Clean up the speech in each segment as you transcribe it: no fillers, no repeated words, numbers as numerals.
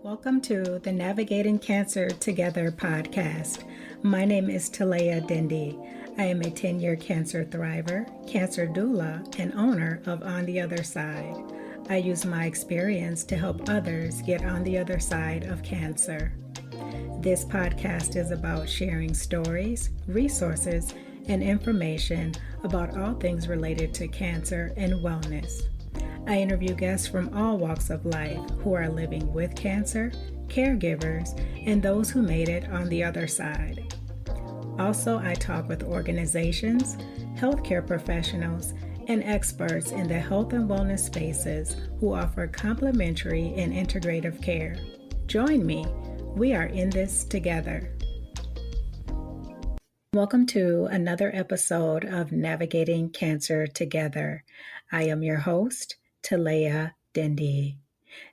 Welcome to the Navigating Cancer Together podcast. My name is Talea Dindy. I am a 10-year cancer thriver, cancer doula, and owner of On the Other Side. I use my experience to help others get on the other side of cancer. This podcast is about sharing stories, resources, and information about all things related to cancer and wellness. I interview guests from all walks of life who are living with cancer, caregivers, and those who made it on the other side. Also, I talk with organizations, healthcare professionals, and experts in the health and wellness spaces who offer complementary and integrative care. Join me. We are in this together. Welcome to another episode of Navigating Cancer Together. I am your host, Talea Dindy.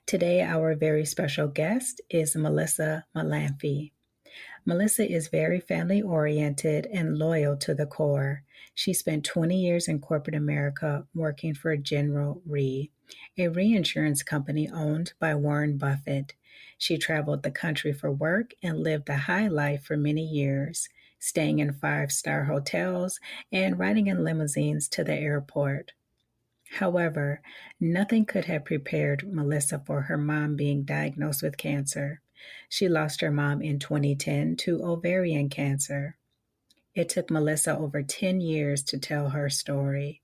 Today, our very special guest is Melissa Malamphy. Melissa is very family-oriented and loyal to the core. She spent 20 years in corporate America working for General Re, a reinsurance company owned by Warren Buffett. She traveled the country for work and lived the high life for many years, staying in 5-star hotels and riding in limousines to the airport. However, nothing could have prepared Melissa for her mom being diagnosed with cancer. She lost her mom in 2010 to ovarian cancer. It took Melissa over 10 years to tell her story.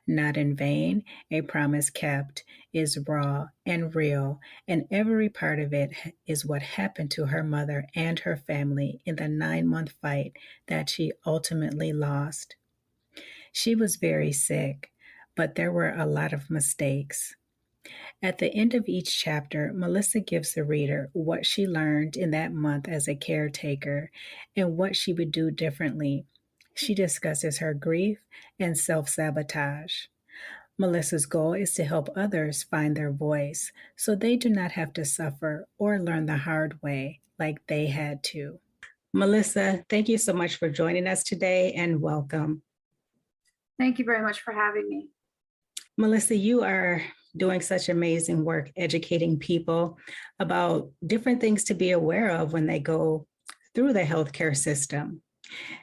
Not in vain, a promise kept is raw and real, and every part of it is what happened to her mother and her family in the 9-month fight that she ultimately lost. She was very sick, but there were a lot of mistakes. At the end of each chapter, Melissa gives the reader what she learned in that month as a caretaker and what she would do differently. She discusses her grief and self-sabotage. Melissa's goal is to help others find their voice so they do not have to suffer or learn the hard way like they had to. Melissa, thank you so much for joining us today and welcome. Thank you very much for having me. Melissa, you are doing such amazing work educating people about different things to be aware of when they go through the healthcare system.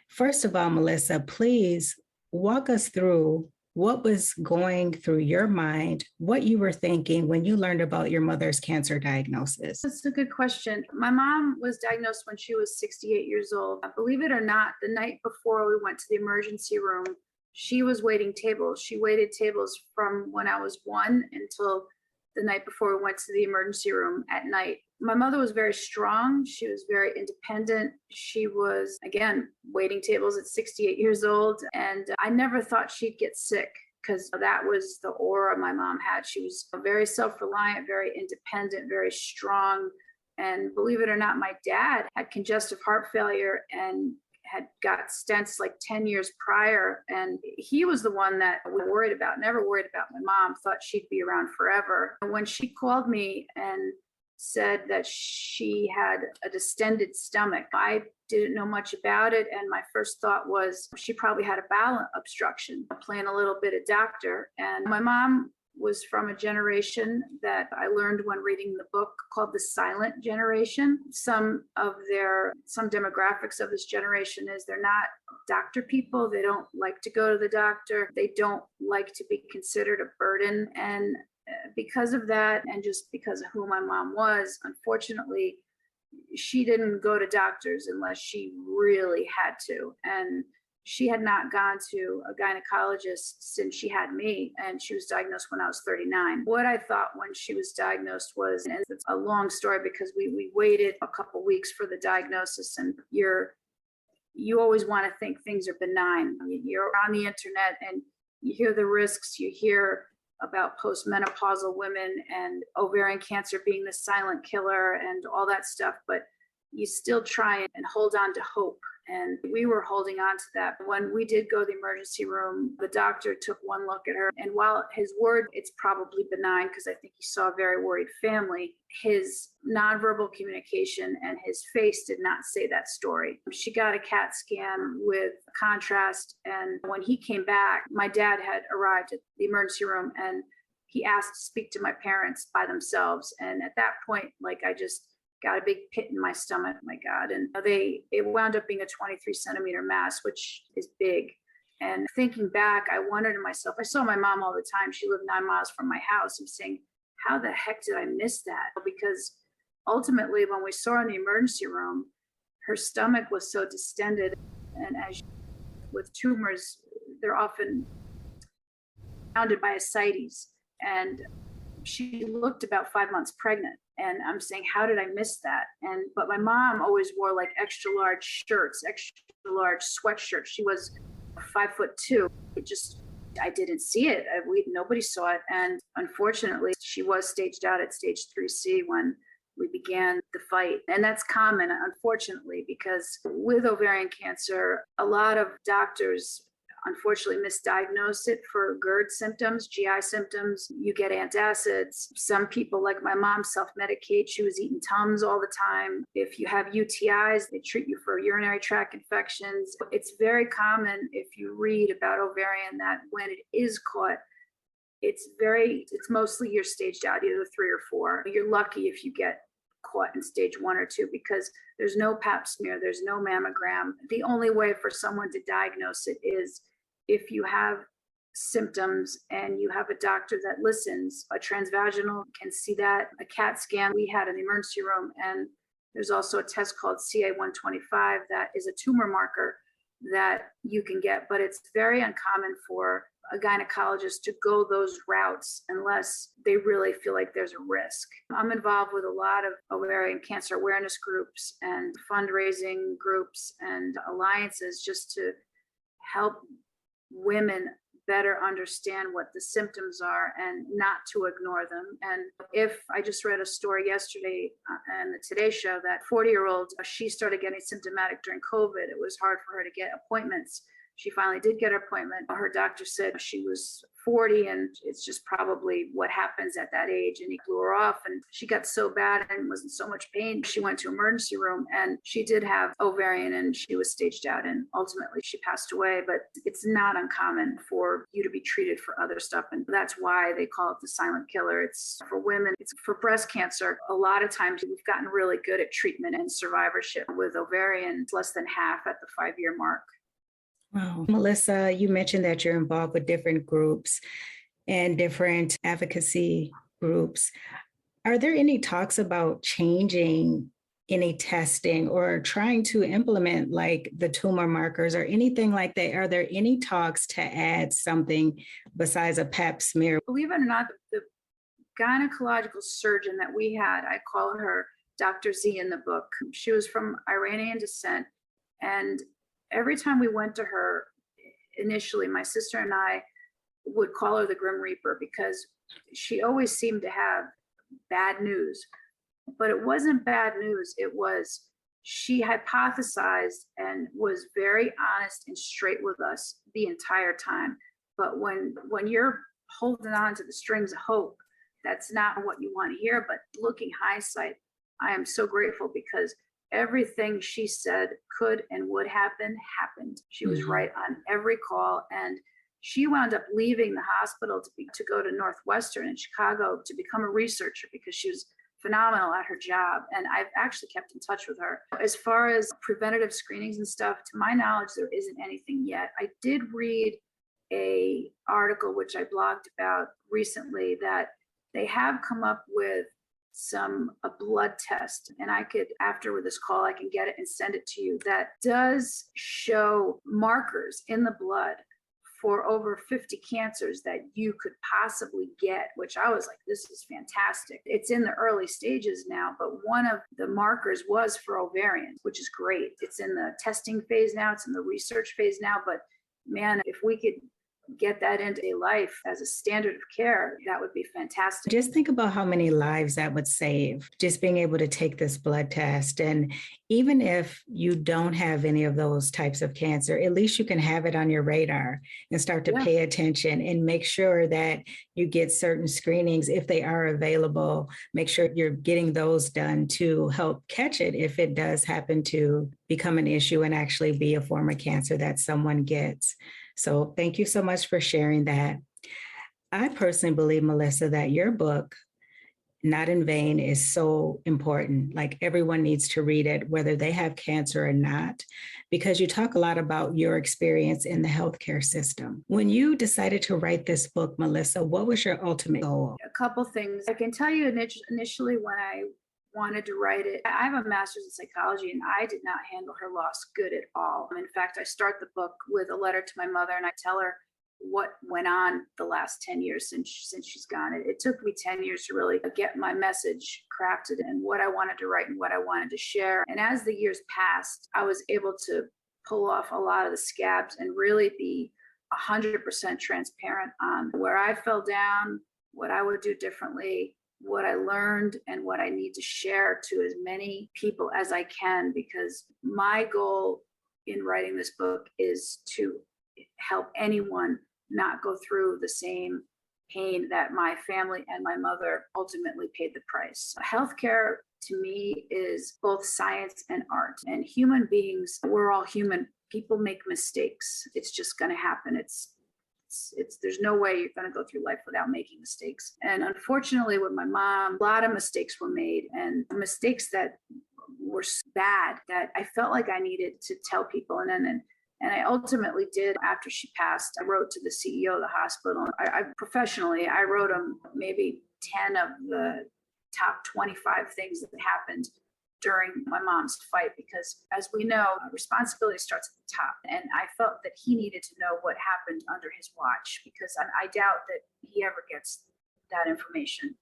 First of all, Melissa, please walk us through what was going through your mind, what you were thinking when you learned about your mother's cancer diagnosis. That's a good question. My mom was diagnosed when she was 68 years old. Believe it or not, the night before we went to the emergency room, she was waiting tables. She waited tables from when I was 1 until the night before we went to the emergency room at night. My mother was very strong. She was very independent. She was, again, waiting tables at 68 years old. And I never thought she'd get sick because that was the aura my mom had. She was very self-reliant, very independent, very strong. And believe it or not, my dad had congestive heart failure and had got stents like 10 years prior. And he was the one that we worried about, never worried about my mom, thought she'd be around forever. And when she called me and said that she had a distended stomach, I didn't know much about it. And my first thought was she probably had a bowel obstruction, playing a little bit of doctor. And my mom was from a generation that I learned when reading the book called the silent generation. Some demographics of this generation is they're not doctor people. They don't like to go to the doctor. They don't like to be considered a burden. And because of that, and just because of who my mom was, unfortunately, she didn't go to doctors unless she really had to. And she had not gone to a gynecologist since she had me, and she was diagnosed when I was 39. What I thought when she was diagnosed was, and it's a long story because we waited a couple weeks for the diagnosis, and you always want to think things are benign. You're on the internet and you hear the risks, you hear about postmenopausal women and ovarian cancer being the silent killer and all that stuff, but you still try and hold on to hope. And we were holding on to that. When we did go to the emergency room, the doctor took one look at her. And while his word, it's probably benign because I think he saw a very worried family, his nonverbal communication and his face did not say that story. She got a CAT scan with contrast. And when he came back, my dad had arrived at the emergency room and he asked to speak to my parents by themselves. And at that point, like I just got a big pit in my stomach, my God. And it wound up being a 23-centimeter mass, which is big. And thinking back, I wondered to myself, I saw my mom all the time. She lived 9 miles from my house. I'm saying, how the heck did I miss that? Because ultimately, when we saw her in the emergency room, her stomach was so distended. And as with tumors, they're often surrounded by ascites. And she looked about 5 months pregnant. And I'm saying, how did I miss that? But my mom always wore like extra large shirts, extra large sweatshirts. She was 5'2". I didn't see it. Nobody saw it. And unfortunately, she was staged out at stage 3C when we began the fight. And that's common, unfortunately, because with ovarian cancer, a lot of doctors unfortunately misdiagnose it for GERD symptoms, GI symptoms. You get antacids. Some people, like my mom, self-medicate. She was eating Tums all the time. If you have UTIs, they treat you for urinary tract infections. It's very common, if you read about ovarian, that when it is caught, it's mostly you're staged out, either 3 or 4. You're lucky if you get caught in stage 1 or 2, because there's no pap smear, there's no mammogram. The only way for someone to diagnose it is if you have symptoms and you have a doctor that listens. A transvaginal can see that. A CAT scan we had in the emergency room, and there's also a test called CA-125 that is a tumor marker that you can get, but it's very uncommon for a gynecologist to go those routes unless they really feel like there's a risk. I'm involved with a lot of ovarian cancer awareness groups and fundraising groups and alliances just to help women better understand what the symptoms are and not to ignore them. And if I just read a story yesterday on the Today Show that 40-year-old, she started getting symptomatic during COVID. It was hard for her to get appointments. She finally did get her appointment. Her doctor said she was 40 and it's just probably what happens at that age. And he blew her off and she got so bad and was in so much pain. She went to emergency room and she did have ovarian and she was staged out and ultimately she passed away. But it's not uncommon for you to be treated for other stuff. And that's why they call it the silent killer. It's for women. It's for breast cancer. A lot of times we've gotten really good at treatment and survivorship. With ovarian, it's less than half at the 5-year mark. Wow. Melissa, you mentioned that you're involved with different groups and different advocacy groups. Are there any talks about changing any testing or trying to implement like the tumor markers or anything like that? Are there any talks to add something besides a pap smear? Believe it or not, the gynecological surgeon that we had, I call her Dr. Z in the book. She was from Iranian descent, and every time we went to her, initially, my sister and I would call her the Grim Reaper because she always seemed to have bad news. But it wasn't bad news. It was, she hypothesized and was very honest and straight with us the entire time. But when you're holding on to the strings of hope, that's not what you want to hear. But looking hindsight, I am so grateful because everything she said could and would happen, happened. She was right on every call. And she wound up leaving the hospital to go to Northwestern in Chicago to become a researcher because she was phenomenal at her job. And I've actually kept in touch with her. As far as preventative screenings and stuff, to my knowledge, there isn't anything yet. I did read a article, which I blogged about recently, that they have come up with a blood test, and I could, after this call, I can get it and send it to you, that does show markers in the blood for over 50 cancers that you could possibly get, which I was like, this is fantastic. It's in the early stages now, but one of the markers was for ovarian, which is great. It's in the testing phase now, it's in the research phase now, but man, if we could get that into a life as a standard of care, that would be fantastic. Just think about how many lives that would save, just being able to take this blood test. And even if you don't have any of those types of cancer, at least you can have it on your radar and start to pay attention and make sure that you get certain screenings if they are available. Make sure you're getting those done to help catch it if it does happen to become an issue and actually be a form of cancer that someone gets. So thank you so much for sharing that. I personally believe, Melissa, that your book, Not in Vain, is so important. Like everyone needs to read it, whether they have cancer or not, because you talk a lot about your experience in the healthcare system. When you decided to write this book, Melissa, what was your ultimate goal? A couple things. I can tell you initially when I wanted to write it, I have a master's in psychology and I did not handle her loss good at all. In fact, I start the book with a letter to my mother and I tell her what went on the last 10 years since she's gone. It took me 10 years to really get my message crafted and what I wanted to write and what I wanted to share. And as the years passed, I was able to pull off a lot of the scabs and really be 100% transparent on where I fell down, what I would do differently, what I learned, and what I need to share to as many people as I can, because my goal in writing this book is to help anyone not go through the same pain that my family and my mother ultimately paid the price. Healthcare to me is both science and art. And human beings, we're all human. People make mistakes. It's just going to happen. It's there's no way you're going to go through life without making mistakes. And unfortunately, with my mom, a lot of mistakes were made, and mistakes that were bad that I felt like I needed to tell people. And I ultimately did. After she passed, I wrote to the CEO of the hospital. I professionally, I wrote him maybe 10 of the top 25 things that happened during my mom's fight, because as we know, responsibility starts at the top. And I felt that he needed to know what happened under his watch, because I doubt that he ever gets that information.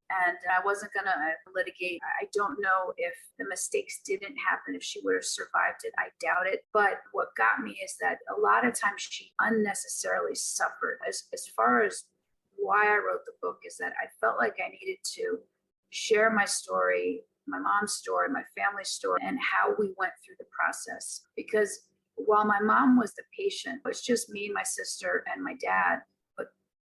And I wasn't going to litigate. I don't know if the mistakes didn't happen, if she would have survived it. I doubt it. But what got me is that a lot of times she unnecessarily suffered. As far as why I wrote the book is that I felt like I needed to share my story, my mom's story, my family's story, and how we went through the process. Because while my mom was the patient, it was just me, my sister, and my dad.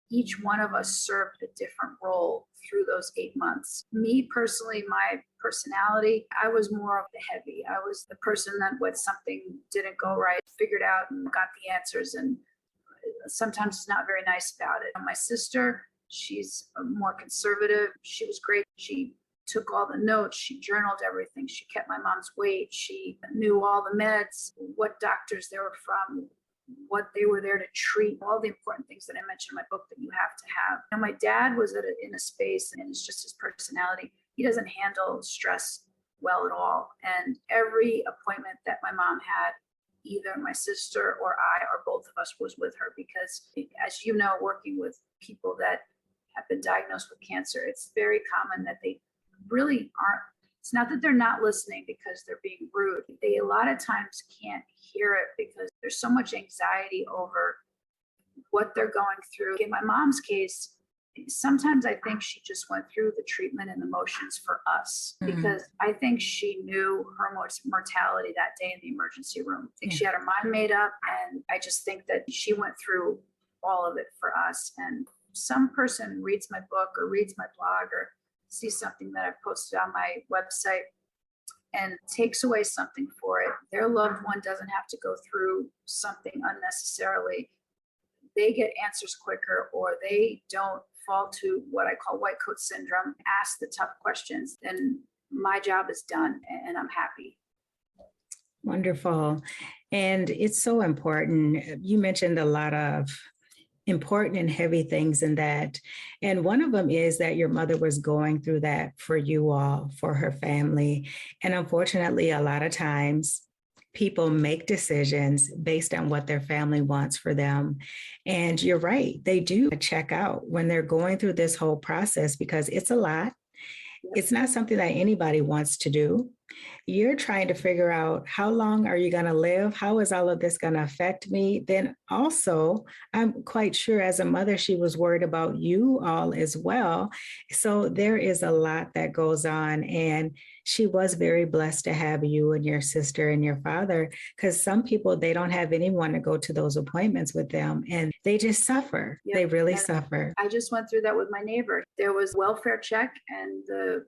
Each one of us served a different role through those 8 months. Me personally, my personality, I was more of the heavy. I was the person that when something didn't go right, figured out and got the answers, and sometimes it's not very nice about it. My sister, she's more conservative. She was great. She took all the notes. She journaled everything. She kept my mom's weight. She knew all the meds, what doctors they were from, what they were there to treat, all the important things that I mentioned in my book that you have to have. And my dad was in a space, and it's just his personality. He doesn't handle stress well at all. And every appointment that my mom had, either my sister or I or both of us was with her, because as you know, working with people that have been diagnosed with cancer, it's very common that they really aren't. It's not that they're not listening because they're being rude. They a lot of times can't hear it because there's so much anxiety over what they're going through. In my mom's case, sometimes I think she just went through the treatment and the motions for us, because I think she knew her mortality that day in the emergency room. I think she had her mind made up, and I just think that she went through all of it for us. And some person reads my book or reads my blog or sees something that I've posted on my website and takes away something for it. Their loved one doesn't have to go through something unnecessarily. They get answers quicker, or they don't fall to what I call white coat syndrome, ask the tough questions, then my job is done and I'm happy. Wonderful. And it's so important. You mentioned a lot of important and heavy things in that. And one of them is that your mother was going through that for you all, for her family. And unfortunately, a lot of times people make decisions based on what their family wants for them. And you're right, they do check out when they're going through this whole process, because it's a lot. It's not something that anybody wants to do. You're trying to figure out, how long are you going to live? How is all of this going to affect me? Then also, I'm quite sure as a mother, she was worried about you all as well. So there is a lot that goes on. And she was very blessed to have you and your sister and your father, because some people, they don't have anyone to go to those appointments with them, and they just suffer. Yep. They really suffer. I just went through that with my neighbor. There was a welfare check, and the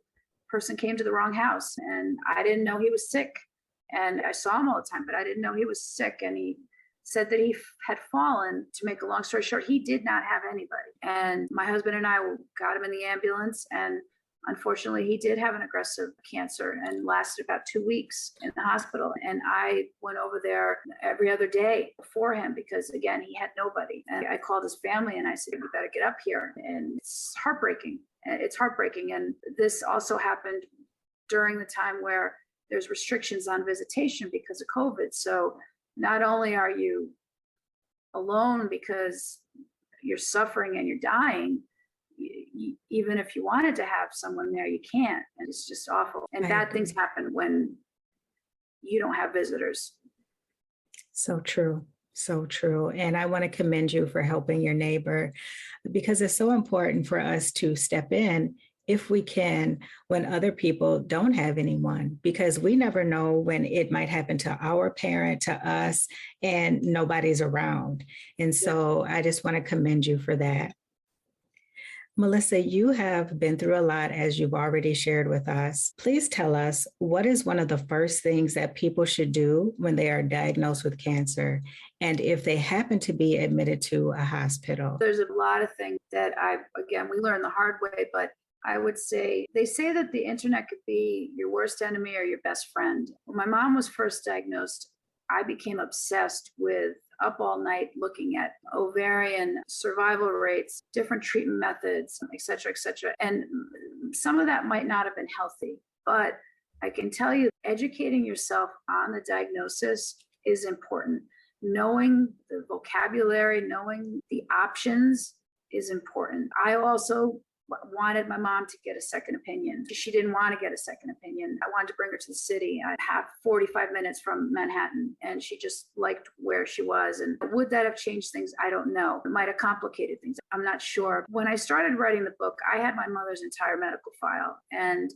person came to the wrong house, and I didn't know he was sick. And I saw him all the time, but I didn't know he was sick. And he said that he had fallen. To make a long story short, he did not have anybody. And my husband and I got him in the ambulance, and unfortunately, he did have an aggressive cancer and lasted about 2 weeks in the hospital. And I went over there every other day for him because, again, he had nobody. And I called his family and I said, "You better get up here." And it's heartbreaking. It's heartbreaking. And this also happened during the time where there's restrictions on visitation because of COVID. So not only are you alone because you're suffering and you're dying, even if you wanted to have someone there, you can't. And it's just awful. And bad things happen when you don't have visitors. So true. So true. And I want to commend you for helping your neighbor, because it's so important for us to step in if we can, when other people don't have anyone, because we never know when it might happen to our parent, to us, and nobody's around. And so I just want to commend you for that. Melissa, you have been through a lot, as you've already shared with us. Please tell us, what is one of the first things that people should do when they are diagnosed with cancer, and if they happen to be admitted to a hospital? There's a lot of things that we learned the hard way, but I would say, they say that the internet could be your worst enemy or your best friend. When my mom was first diagnosed, I became obsessed with up all night looking at ovarian survival rates, different treatment methods, et cetera, et cetera. And some of that might not have been healthy, but I can tell you, educating yourself on the diagnosis is important. Knowing the vocabulary, knowing the options is important. I also wanted my mom to get a second opinion. She didn't want to get a second opinion. I wanted to bring her to the city. I have 45 minutes from Manhattan, and she just liked where she was. And would that have changed things? I don't know. It might have complicated things. I'm not sure. When I started writing the book, I had my mother's entire medical file, and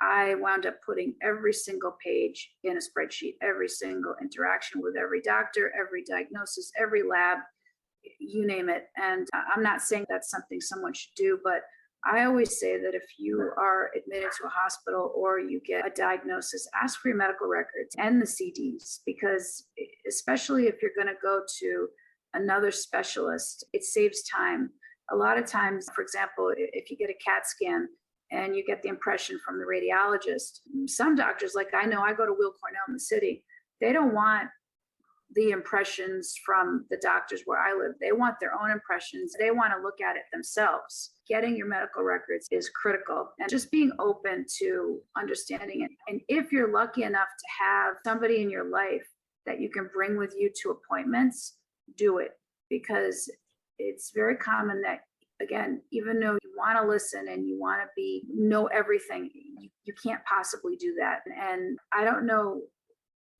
I wound up putting every single page in a spreadsheet, every single interaction with every doctor, every diagnosis, every lab, you name it. And I'm not saying that's something someone should do, but I always say that if you are admitted to a hospital or you get a diagnosis, ask for your medical records and the CDs, because especially if you're going to go to another specialist, it saves time. A lot of times, for example, if you get a CAT scan and you get the impression from the radiologist, some doctors, like I know I go to Will Cornell in the city, they don't want the impressions from the doctors where I live. They want their own impressions. They want to look at it themselves. Getting your medical records is critical, and just being open to understanding it. And if you're lucky enough to have somebody in your life that you can bring with you to appointments, do it, because it's very common that, again, even though you want to listen and you want to know everything, you can't possibly do that. And I don't know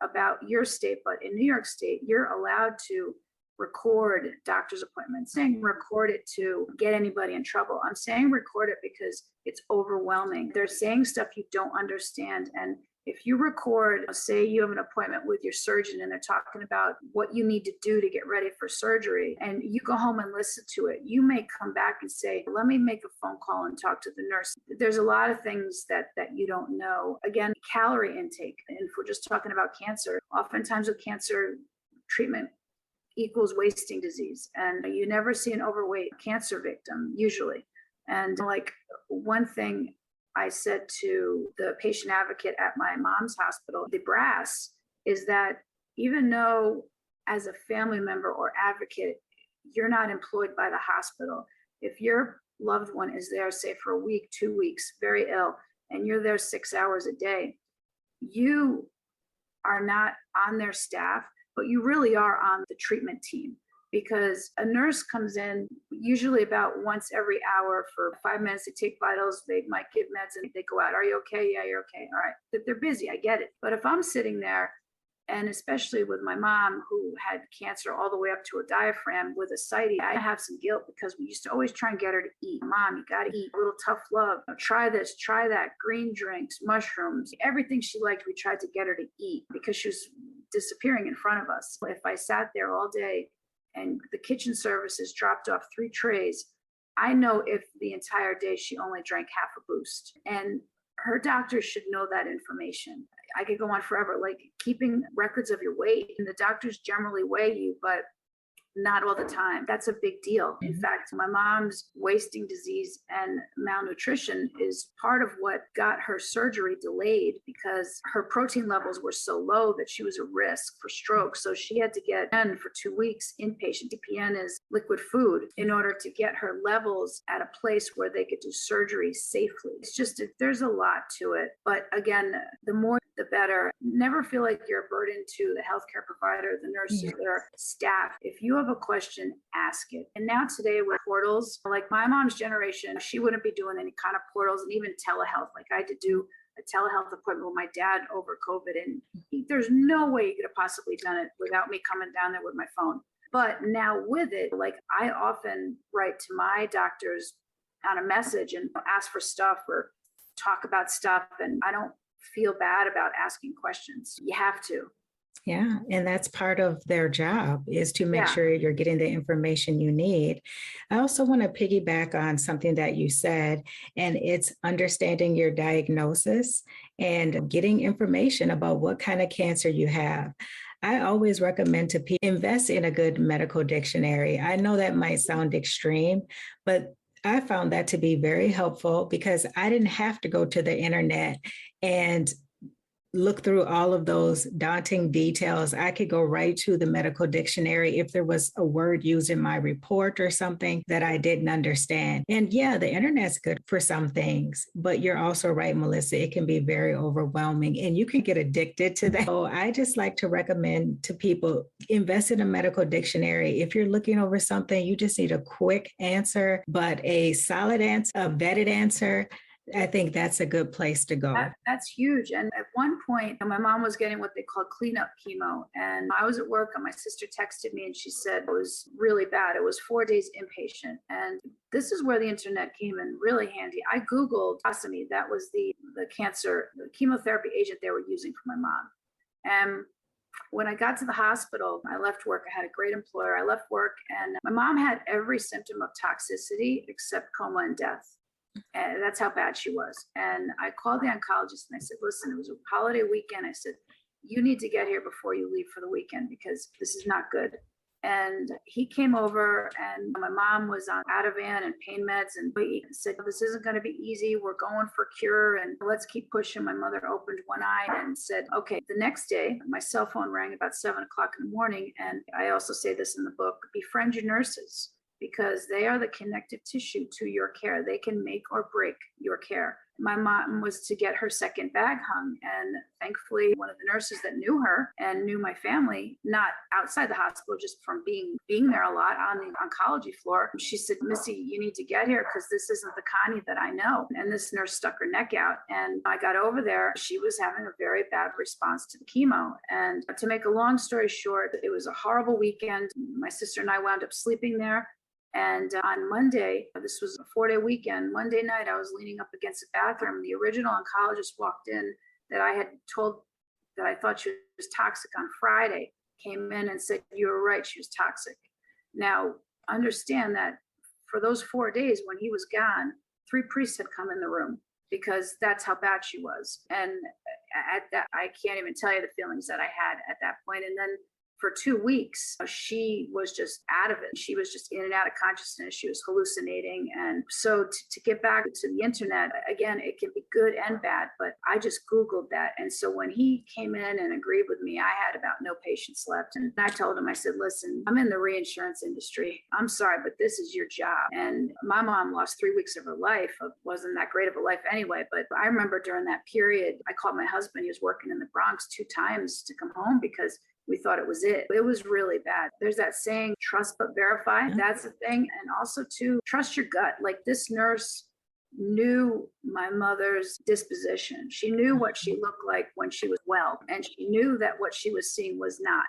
about your state, but in New York State, you're allowed to record doctor's appointments. Saying record it to get anybody in trouble. I'm saying record it because it's overwhelming. They're saying stuff you don't understand. And if you record, say you have an appointment with your surgeon and they're talking about what you need to do to get ready for surgery, and you go home and listen to it, you may come back and say, let me make a phone call and talk to the nurse. There's a lot of things that you don't know. Again, calorie intake. And if we're just talking about cancer, oftentimes with cancer, treatment equals wasting disease. And you never see an overweight cancer victim, usually. And like one thing I said to the patient advocate at my mom's hospital, the brass, is that even though as a family member or advocate, you're not employed by the hospital, if your loved one is there, say for a week, 2 weeks, very ill, and you're there 6 hours a day, you are not on their staff, but you really are on the treatment team. Because a nurse comes in usually about once every hour for 5 minutes. They take vitals, they might give meds, and they go out. Are you okay? Yeah, you're okay. All right. They're busy. I get it. But if I'm sitting there, and especially with my mom who had cancer all the way up to her diaphragm with ascites, I have some guilt because we used to always try and get her to eat. Mom, you got to eat. A little tough love. Try this, try that. Green drinks, mushrooms, everything she liked, we tried to get her to eat because she was disappearing in front of us. If I sat there all day and the kitchen services dropped off 3 trays, I know if the entire day she only drank half a Boost. And her doctor should know that information. I could go on forever, like keeping records of your weight. And the doctors generally weigh you, but not all the time. That's a big deal. In fact, my mom's wasting disease and malnutrition is part of what got her surgery delayed because her protein levels were so low that she was a risk for stroke. So she had to get in for 2 weeks inpatient. DPN is liquid food in order to get her levels at a place where they could do surgery safely. It's just, there's a lot to it. But again, the more the better. Never feel like you're a burden to the healthcare provider, the nurses, their staff. If you have a question, ask it. And now today with portals, like my mom's generation, she wouldn't be doing any kind of portals and even telehealth. Like I had to do a telehealth appointment with my dad over COVID, and there's no way you could have possibly done it without me coming down there with my phone. But now with it, like I often write to my doctors on a message and ask for stuff or talk about stuff, and I don't feel bad about asking questions. You have to. Yeah, and that's part of their job is to make sure you're getting the information you need. I also want to piggyback on something that you said, and it's understanding your diagnosis and getting information about what kind of cancer you have. I always recommend to people invest in a good medical dictionary. I know that might sound extreme, but I found that to be very helpful because I didn't have to go to the internet and look through all of those daunting details. I could go right to the medical dictionary if there was a word used in my report or something that I didn't understand. And yeah, the internet's good for some things, but you're also right, Melissa, it can be very overwhelming and you can get addicted to that. So I just like to recommend to people, invest in a medical dictionary. If you're looking over something, you just need a quick answer, but a solid answer, a vetted answer. I think that's a good place to go. That's huge. And at one point, my mom was getting what they call cleanup chemo. And I was at work and my sister texted me and she said it was really bad. It was 4 days inpatient. And this is where the internet came in really handy. I Googled ostomy. That was the cancer, the chemotherapy agent they were using for my mom. And when I got to the hospital, I left work. I had a great employer. I left work and my mom had every symptom of toxicity except coma and death. And that's how bad she was. And I called the oncologist and I said, listen, it was a holiday weekend. I said, you need to get here before you leave for the weekend because this is not good. And he came over and my mom was on Ativan and pain meds and he said, this isn't going to be easy. We're going for cure and let's keep pushing. My mother opened one eye and said, okay. The next day, my cell phone rang about 7 o'clock in the morning. And I also say this in the book, befriend your nurses, because they are the connective tissue to your care. They can make or break your care. My mom was to get her second bag hung. And thankfully, one of the nurses that knew her and knew my family, not outside the hospital, just from being there a lot on the oncology floor, she said, Missy, you need to get here because this isn't the Connie that I know. And this nurse stuck her neck out. And I got over there. She was having a very bad response to the chemo. And to make a long story short, it was a horrible weekend. My sister and I wound up sleeping there. And on Monday, this was a 4-day weekend, Monday night, I was leaning up against the bathroom. The original oncologist walked in that I had told that I thought she was toxic on Friday, came in and said, you were right, she was toxic. Now, understand that for those 4 days when he was gone, 3 priests had come in the room because that's how bad she was. And at that, I can't even tell you the feelings that I had at that point. And then for 2 weeks, she was just out of it. She was just in and out of consciousness. She was hallucinating. And so to get back to the internet, again, it can be good and bad, but I just Googled that. And so when he came in and agreed with me, I had about no patience left. And I told him, I said, listen, I'm in the reinsurance industry. I'm sorry, but this is your job. And my mom lost 3 weeks of her life. It wasn't that great of a life anyway. But I remember during that period, I called my husband. He was working in the Bronx 2 times to come home because we thought it was it. It was really bad. There's that saying, trust but verify. That's the thing. And also to trust your gut. Like this nurse knew my mother's disposition. She knew what she looked like when she was well. And she knew that what she was seeing was not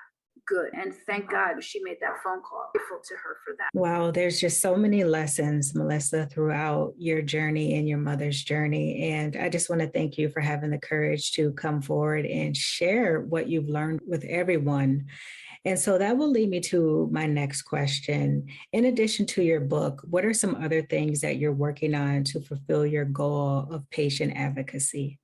good. And thank God she made that phone call. Grateful to her for that. Wow, there's just so many lessons, Melissa, throughout your journey and your mother's journey. And I just want to thank you for having the courage to come forward and share what you've learned with everyone. And so that will lead me to my next question. In addition to your book, what are some other things that you're working on to fulfill your goal of patient advocacy?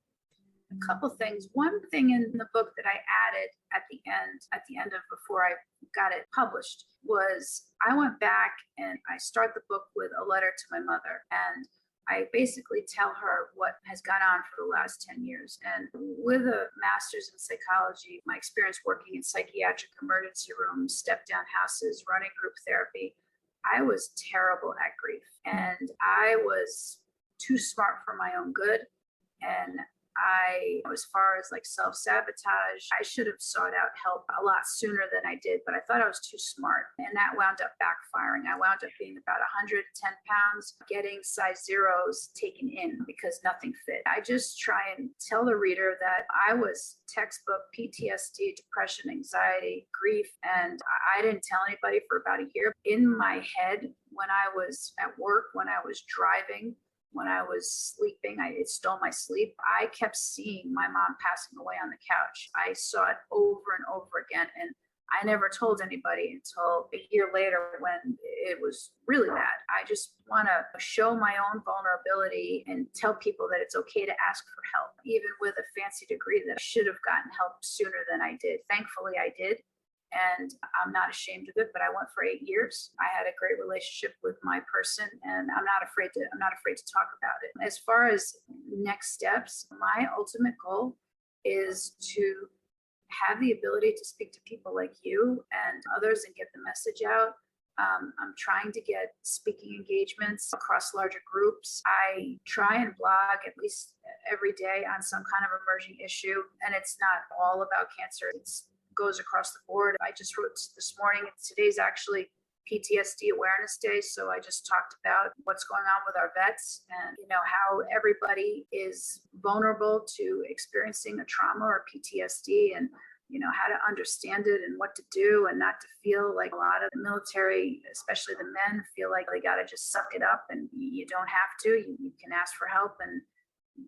a couple things. One thing in the book that I added at the end of before I got it published was I went back and I start the book with a letter to my mother, and I basically tell her what has gone on for the last 10 years. And with a master's in psychology, my experience working in psychiatric emergency rooms, step down houses, running group therapy, I was terrible at grief. And I was too smart for my own good. And as far as like self-sabotage, I should have sought out help a lot sooner than I did, but I thought I was too smart. And that wound up backfiring. I wound up being about 110 pounds, getting size zeros taken in because nothing fit. I just try and tell the reader that I was textbook PTSD, depression, anxiety, grief, and I didn't tell anybody for about a year. In my head, when I was at work, when I was driving, when I was sleeping, it stole my sleep. I kept seeing my mom passing away on the couch. I saw it over and over again. And I never told anybody until a year later when it was really bad. I just want to show my own vulnerability and tell people that it's okay to ask for help, even with a fancy degree that I should have gotten help sooner than I did. Thankfully, I did. And I'm not ashamed of it, but I went for 8 years. I had a great relationship with my person, and I'm not afraid to talk about it. As far as next steps, my ultimate goal is to have the ability to speak to people like you and others and get the message out. I'm trying to get speaking engagements across larger groups. I try and blog at least every day on some kind of emerging issue, and it's not all about cancer. It's goes across the board. I just wrote this morning, today's actually PTSD Awareness Day. So I just talked about what's going on with our vets and, how everybody is vulnerable to experiencing a trauma or PTSD and, how to understand it and what to do and not to feel like a lot of the military, especially the men, feel like they got to just suck it up, and you don't have to. You can ask for help, and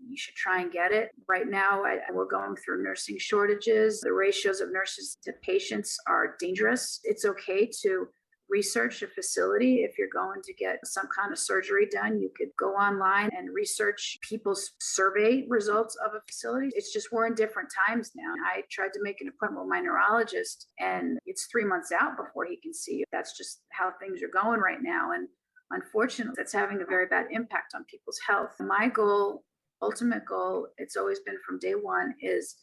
you should try and get it. Right now, we're going through nursing shortages. The ratios of nurses to patients are dangerous. It's okay to research a facility. If you're going to get some kind of surgery done, you could go online and research people's survey results of a facility. It's just we're in different times now. I tried to make an appointment with my neurologist, and it's 3 months out before he can see you. That's just how things are going right now. And unfortunately, that's having a very bad impact on people's health. My ultimate goal, it's always been from day one, is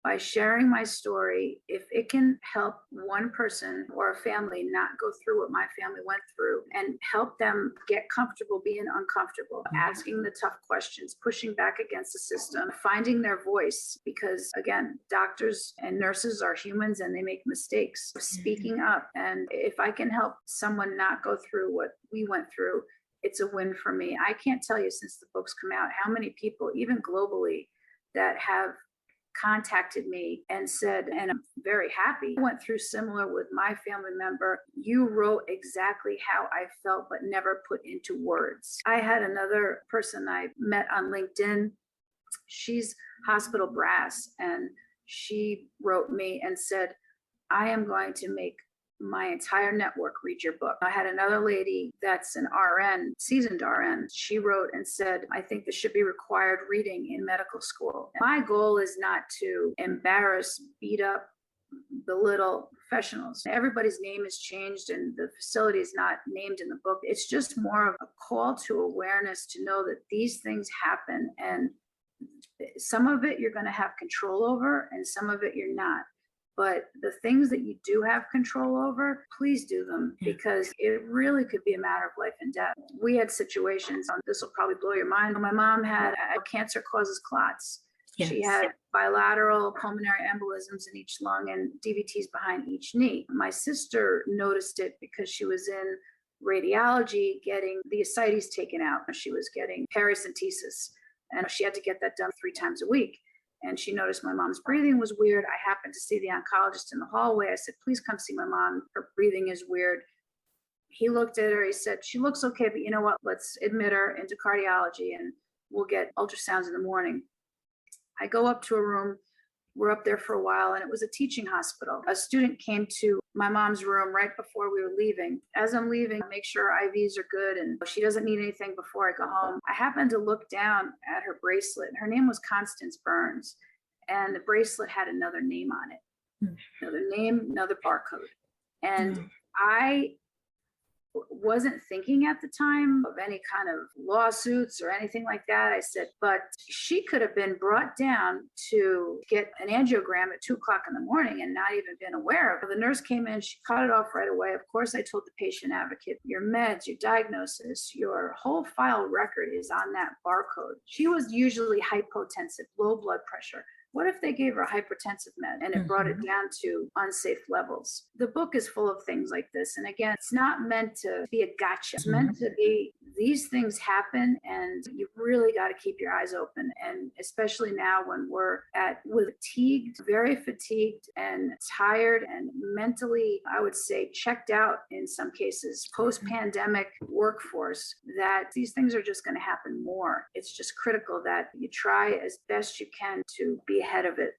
by sharing my story, if it can help one person or a family not go through what my family went through and help them get comfortable being uncomfortable, asking the tough questions, pushing back against the system, finding their voice, because again, doctors and nurses are humans and they make mistakes. Speaking up, and if I can help someone not go through what we went through, it's a win for me. I can't tell you since the book's come out how many people, even globally, that have contacted me and said, and I'm very happy, I went through similar with my family member. You wrote exactly how I felt, but never put into words. I had another person I met on LinkedIn. She's hospital brass, and she wrote me and said, I am going to make my entire network read your book. I had another lady that's an RN, seasoned RN. She wrote and said, I think this should be required reading in medical school. My goal is not to embarrass, beat up, belittle professionals. Everybody's name is changed and the facility is not named in the book. It's just more of a call to awareness to know that these things happen, and some of it you're going to have control over and some of it you're not. But the things that you do have control over, please do them, because it really could be a matter of life and death. We had situations, this will probably blow your mind. My mom had cancer causes clots. Yes. She had bilateral pulmonary embolisms in each lung and DVTs behind each knee. My sister noticed it because she was in radiology getting the ascites taken out. She was getting paracentesis, and she had to get that done 3 times a week. And she noticed my mom's breathing was weird. I happened to see the oncologist in the hallway. I said, please come see my mom. Her breathing is weird. He looked at her. He said, she looks okay, but you know what? Let's admit her into cardiology and we'll get ultrasounds in the morning. I go up to a room were up there for a while, and it was a teaching hospital. A student came to my mom's room right before we were leaving. As I'm leaving, make sure IVs are good and she doesn't need anything before I go home. I happened to look down at her bracelet. Her name was Constance Burns, and the bracelet had another name on it. Another name, another barcode. And I wasn't thinking at the time of any kind of lawsuits or anything like that. I said, but she could have been brought down to get an angiogram at 2:00 in the morning and not even been aware of it. The nurse came in, she cut it off right away. Of course, I told the patient advocate, your meds, your diagnosis, your whole file record is on that barcode. She was usually hypotensive, low blood pressure. What if they gave her a hypertensive med and it brought it down to unsafe levels? The book is full of things like this. And again, it's not meant to be a gotcha. It's meant to be, these things happen and you really got to keep your eyes open. And especially now when we're fatigued, very fatigued and tired and mentally, I would say, checked out in some cases, post-pandemic workforce, that these things are just going to happen more. It's just critical that you try as best you can to be ahead of it.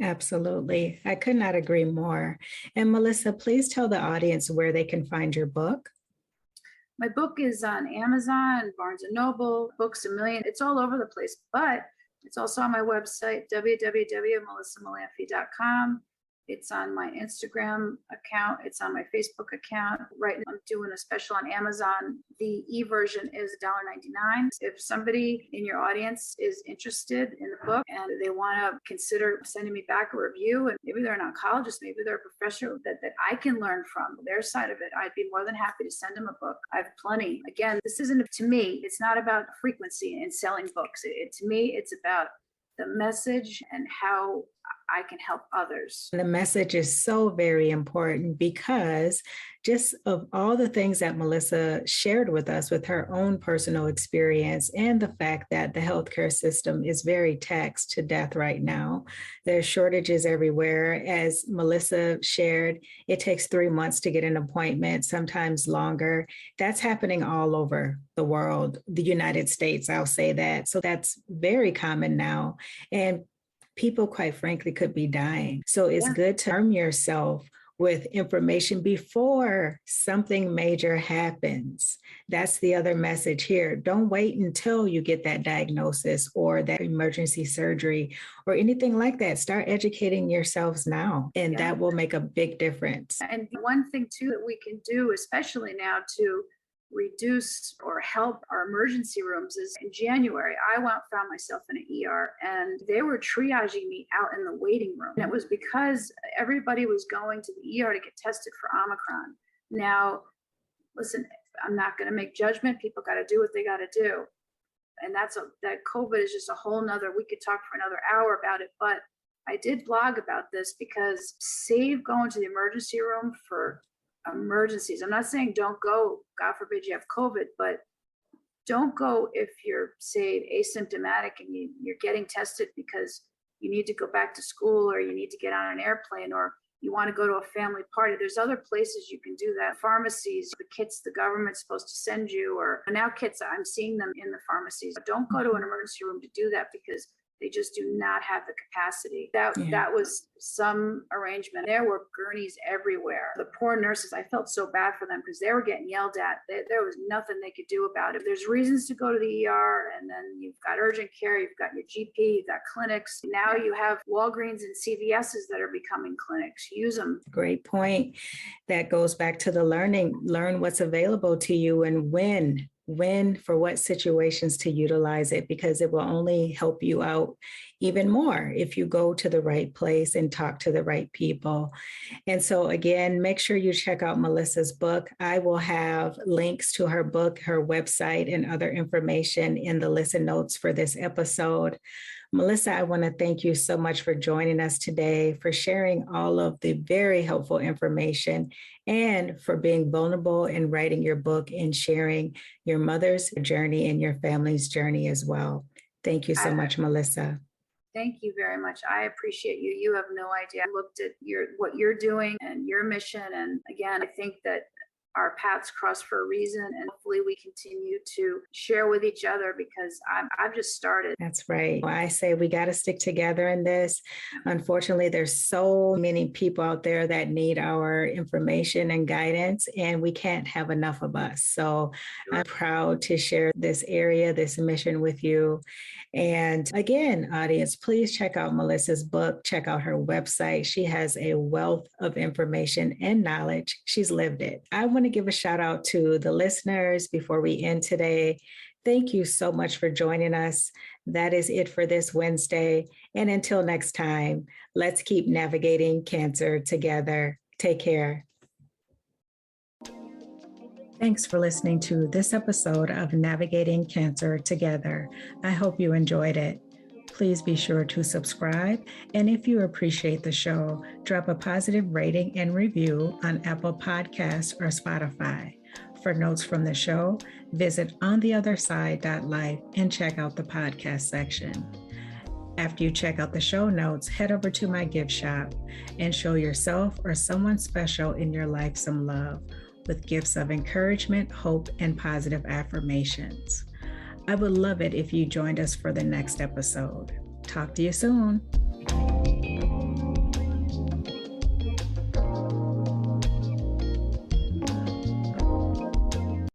Absolutely. I could not agree more. And Melissa, please tell the audience where they can find your book. My book is on Amazon, Barnes & Noble, Books A Million. It's all over the place, but it's also on my website, www.melissamolanphy.com. It's on my Instagram account. It's on my Facebook account. Right now, I'm doing a special on Amazon. The e-version is $1.99. If somebody in your audience is interested in the book and they want to consider sending me back a review, and maybe they're an oncologist, maybe they're a professor that I can learn from their side of it, I'd be more than happy to send them a book. I have plenty. Again, this isn't, to me, it's not about frequency in selling books. To me, it's about the message and how I can help others. The message is so very important because just of all the things that Melissa shared with us with her own personal experience and the fact that the healthcare system is very taxed to death right now. There's shortages everywhere. As Melissa shared, it takes 3 months to get an appointment, sometimes longer. That's happening all over the world, the United States, I'll say that. So that's very common now. And people, quite frankly, could be dying. So it's good to arm yourself with information before something major happens. That's the other message here. Don't wait until you get that diagnosis or that emergency surgery or anything like that. Start educating yourselves now, and that will make a big difference. And one thing too that we can do, especially now to reduce or help our emergency rooms, is in January, I found myself in an ER and they were triaging me out in the waiting room. And it was because everybody was going to the ER to get tested for Omicron. Now, listen, I'm not going to make judgment. People got to do what they got to do. And that COVID is just a whole nother, we could talk for another hour about it. But I did blog about this because save going to the emergency room for emergencies. I'm not saying don't go, God forbid you have COVID, but don't go if you're, say, asymptomatic and you're getting tested because you need to go back to school or you need to get on an airplane or you want to go to a family party. There's other places you can do that. Pharmacies, the kits the government's supposed to send you, or now kits, I'm seeing them in the pharmacies. Don't go to an emergency room to do that because they just do not have the capacity. That was some arrangement. There were gurneys everywhere. The poor nurses, I felt so bad for them because they were getting yelled at. There was nothing they could do about it. There's reasons to go to the ER, and then you've got urgent care, you've got your GP, you've got clinics. Now you have Walgreens and CVSs that are becoming clinics. Use them. Great point. That goes back to the learn what's available to you and when, for what situations to utilize it, because it will only help you out even more if you go to the right place and talk to the right people. And so again, make sure you check out Melissa's book. I will have links to her book, her website, and other information in the listen notes for this episode. Melissa, I want to thank you so much for joining us today, for sharing all of the very helpful information, and for being vulnerable in writing your book and sharing your mother's journey and your family's journey as well. Thank you so much, Melissa. Thank you very much. I appreciate you. You have no idea. I looked at what you're doing and your mission. And again, I think that our paths cross for a reason, and hopefully we continue to share with each other, because I've just started. That's right. I say we got to stick together in this. Unfortunately, there's so many people out there that need our information and guidance, and we can't have enough of us. So I'm proud to share this area, this mission with you. And again, audience, please check out Melissa's book, check out her website. She has a wealth of information and knowledge. She's lived it. I want to give a shout out to the listeners before we end today. Thank you so much for joining us. That is it for this Wednesday. And until next time, let's keep navigating cancer together. Take care. Thanks for listening to this episode of Navigating Cancer Together. I hope you enjoyed it. Please be sure to subscribe. And if you appreciate the show, drop a positive rating and review on Apple Podcasts or Spotify. For notes from the show, visit ontheotherside.life and check out the podcast section. After you check out the show notes, head over to my gift shop and show yourself or someone special in your life some love with gifts of encouragement, hope, and positive affirmations. I would love it if you joined us for the next episode. Talk to you soon.